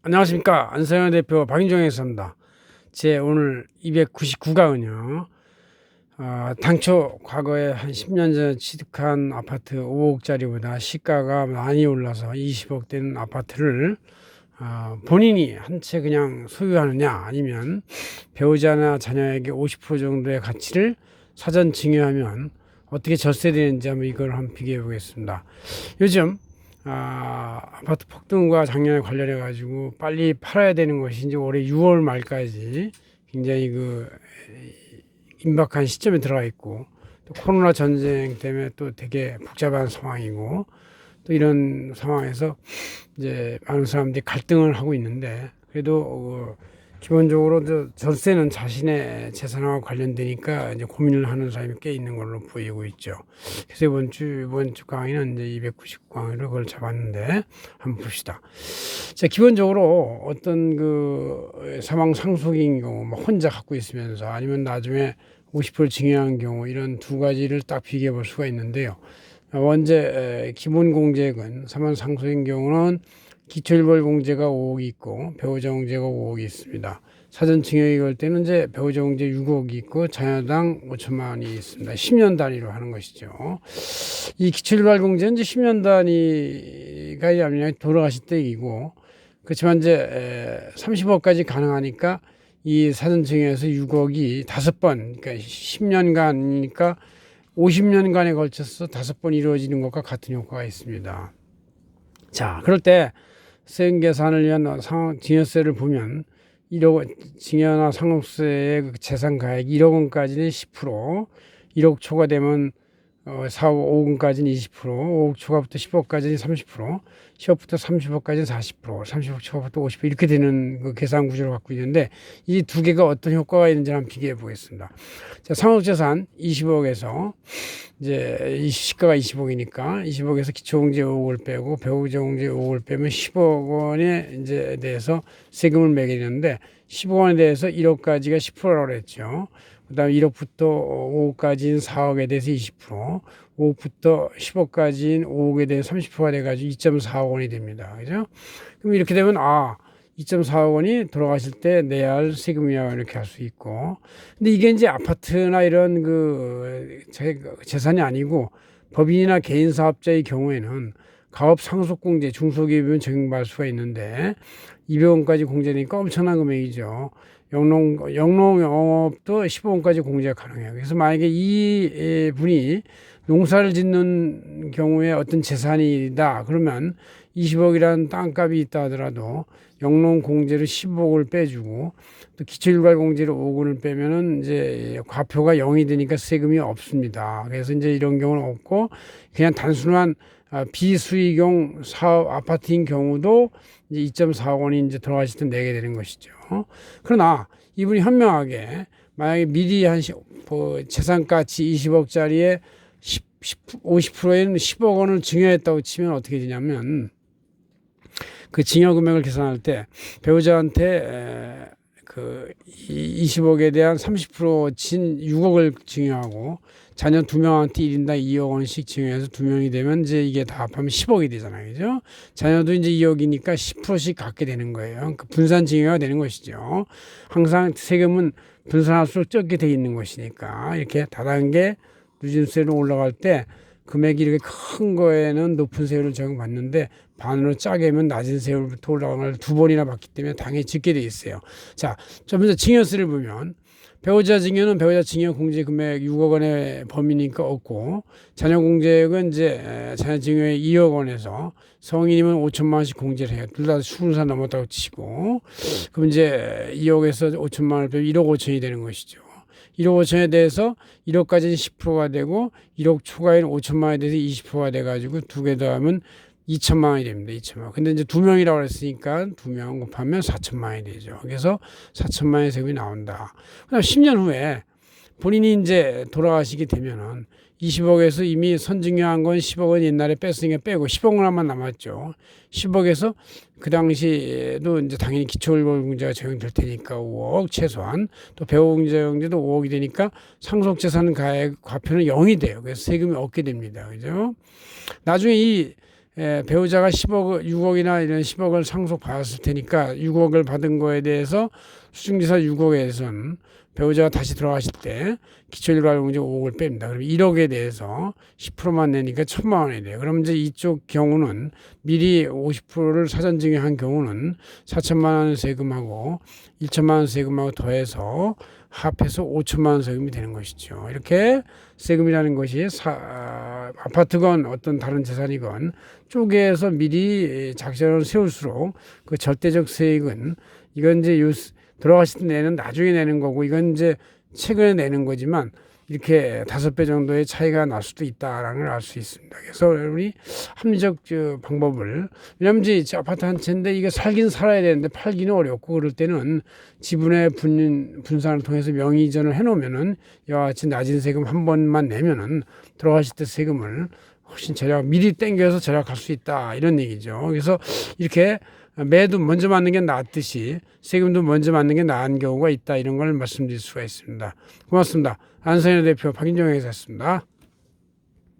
안녕하십니까. 안성현 대표 박인종에서입니다. 제 오늘 299강은요. 당초 과거에 한 10년 전에 취득한 아파트 5억짜리보다 시가가 많이 올라서 20억 된 아파트를 본인이 한 채 그냥 소유하느냐, 아니면 배우자나 자녀에게 50% 정도의 가치를 사전 증여하면 어떻게 절세되는지 한번 이걸 한번 비교해 보겠습니다. 요즘 아파트 폭등과 작년에 관련해 가지고 빨리 팔아야 되는 것이 이제 올해 6월 말까지 굉장히 임박한 시점에 들어가 있고, 또 코로나 전쟁 때문에 또 되게 복잡한 상황이고, 또 이런 상황에서 이제 많은 사람들이 갈등을 하고 있는데, 그래도 기본적으로 절세는 자신의 재산과 관련되니까 이제 고민을 하는 사람이 꽤 있는 걸로 보이고 있죠. 그래서 이번 주 강의는 이제 299강의로 그걸 잡았는데 한번 봅시다. 자, 기본적으로 어떤 사망 상속인 경우, 혼자 갖고 있으면서 아니면 나중에 50% 증여한 경우, 이런 두 가지를 딱 비교해 볼 수가 있는데요. 먼저 기본 공제액은 사망 상속인 경우는 기초일벌 공제가 5억이 있고 배우자 공제가 5억이 있습니다. 사전 증여액 할 때는 이제 배우자 공제 6억이 있고 자녀당 5천만 원이 있습니다. 10년 단위로 하는 것이죠. 이 기초일벌 공제는 이제 10년 단위가 아니라 돌아가실 때 이고, 그렇지만 이제 30억까지 가능하니까 이 사전 증여에서 6억이 5번, 그러니까 10년간이니까 50년간에 걸쳐서 5번 이루어지는 것과 같은 효과가 있습니다. 자, 그럴 때 세금 계산을 위한 증여세를 보면 1억 증여나 상속세의 재산 가액 1억 원까지는 10%, 1억 초과되면 4억 5억까지는 20%, 5억 초과부터 10억까지는 30%, 10억부터 30억까지는 40%, 30억 초과부터 50% 이렇게 되는 계산 구조를 갖고 있는데, 이 두 개가 어떤 효과가 있는지 한번 비교해 보겠습니다. 자, 상속재산 20억에서 이제 이 시가가 20억이니까 20억에서 기초공제 5억을 빼고 배우자 공제 5억을 빼면 10억 원에 이제 대해서 세금을 매게 되는데, 10억 원에 대해서 1억까지가 10%라고 그랬죠. 그다음에 1억부터 5억까지는 4억에 대해서 20%, 5억부터 10억까지는 5억에 대해서 30%가 돼가지고 2.4억 원이 됩니다. 그죠? 그럼 이렇게 되면 2.4억 원이 돌아가실 때 내야 할 세금이야, 이렇게 할 수 있고. 근데 이게 이제 아파트나 이런 재산이 아니고 법인이나 개인 사업자의 경우에는 가업 상속 공제 중소기업이면 적용받을 수가 있는데 200원까지 공제되니까 엄청난 금액이죠. 영농영업도 15원까지 공제가 가능해요. 그래서 만약에 이 분이 농사를 짓는 경우에 어떤 재산이다 그러면 20억이라는 땅값이 있다 하더라도 영농 공제를 15억을 빼주고 또 기초일괄 공제를 5억을 빼면은 이제 과표가 0이 되니까 세금이 없습니다. 그래서 이제 이런 경우는 없고, 그냥 단순한 비수익용 사업 아파트인 경우도 이제 2.4억 원이 이제 들어가실 때 내게 되는 것이죠. 그러나 이분이 현명하게 만약에 미리 재산가치 20억짜리에 50%에는 10억 원을 증여했다고 치면 어떻게 되냐면, 그 증여 금액을 계산할 때 배우자한테 20억에 대한 30%진 6억을 증여하고 자녀 2명한테 1인당 2억 원씩 증여해서 2명이 되면 이제 이게 다 합하면 10억이 되잖아요. 그죠? 자녀도 이제 2억이니까 10%씩 갖게 되는 거예요. 분산 증여가 되는 것이죠. 항상 세금은 분산할수록 적게 돼 있는 것이니까, 이렇게 다단계 누진세로 올라갈 때 금액이 이렇게 큰 거에는 높은 세율을 적용받는데 반으로 짜게면 낮은 세율부터 올라가는 걸 두 번이나 받기 때문에 당연히 짓게 돼 있어요. 자, 좀 이제 증여세를 보면 배우자 증여는 배우자 증여 공제 금액 6억 원의 범위니까 없고, 자녀 공제액은 이제 자녀 증여액 2억 원에서 성인이면 5천만 원씩 공제를 해요. 둘 다 20살 넘었다고 치고, 그럼 이제 2억에서 5천만 원을 빼면 1억 5천이 되는 것이죠. 1억 5천에 대해서 1억까지는 10%가 되고 1억 초과인 5천만 원에 대해서 20%가 돼가지고 두 개 더하면 2천만 원이 됩니다. 2천만 원. 근데 이제 2명이라고 그랬으니까 2명 곱하면 4천만 원이 되죠. 그래서 4천만 원의 세금이 나온다. 그다음 10년 후에 본인이 이제 돌아가시게 되면은 20억에서 이미 선증여한 건 10억은 옛날에 뺐으니까 빼고 10억 원만 남았죠. 10억에서 그 당시에도 이제 당연히 기초일벌 공제가 적용될 테니까 5억 최소한, 또 배우공제도 5억이 되니까 상속재산 가액 과표는 0이 돼요. 그래서 세금이 없게 됩니다. 그죠? 나중에 이 배우자가 10억, 6억이나 이런 10억을 상속 받았을 테니까 6억을 받은 거에 대해서 수증기사 6억에선 배우자가 다시 돌아가실 때 기초일가공제 5억을 뺍니다. 그럼 1억에 대해서 10%만 내니까 1,000만 원이 돼요. 그럼 이제 이쪽 경우는 미리 50%를 사전 증여한 경우는 4천만 원 세금하고 1천만 원 세금하고 더해서 합해서 5천만 원 세금이 되는 것이죠. 이렇게 세금이라는 것이 아파트건 어떤 다른 재산이건 쪼개서 미리 작전을 세울수록 그 절대적 세액은 이건 이제 돌아가실 때 내는 나중에 내는 거고 이건 이제 최근에 내는 거지만 이렇게 5배 정도의 차이가 날 수도 있다라는 걸 알 수 있습니다. 그래서 우리 합리적 방법을, 왜냐하면 이제 아파트 한 채인데 이거 살긴 살아야 되는데 팔기는 어렵고 그럴 때는 지분의 분산을 통해서 명의 이전을 해놓으면은 이와 같이 낮은 세금 한 번만 내면은 돌아가실 때 세금을 훨씬 미리 땡겨서 절약할 수 있다 이런 얘기죠. 그래서 이렇게 매도 먼저 맞는 게 낫듯이 세금도 먼저 맞는 게 나은 경우가 있다 이런 걸 말씀드릴 수가 있습니다. 고맙습니다. 안성현 대표 박인정 회장이었습니다.